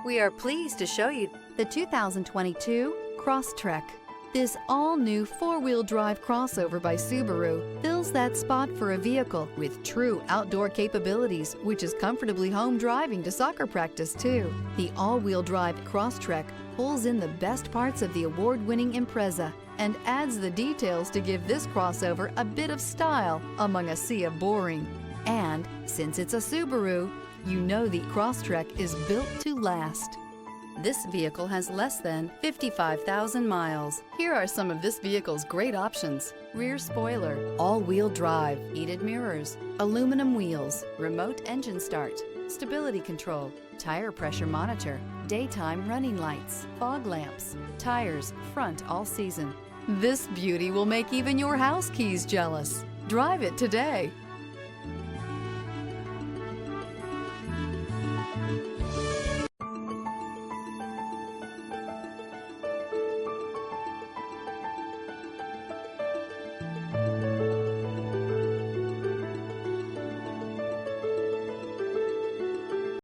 We are pleased to show you The 2022 Crosstrek. This all-new four-wheel drive crossover by Subaru fills that spot for a vehicle with true outdoor capabilities, which is comfortably home driving to soccer practice too. The all-wheel drive Crosstrek pulls in the best parts of the award-winning Impreza and adds the details to give this crossover a bit of style among a sea of boring. And since it's a Subaru, you know the Crosstrek is built to last. This vehicle has less than 55,000 miles. Here are some of this vehicle's great options: rear spoiler, all-wheel drive, heated mirrors, aluminum wheels, remote engine start, stability control, tire pressure monitor, daytime running lights, fog lamps, tires front all season. This beauty will make even your house keys jealous. Drive it today.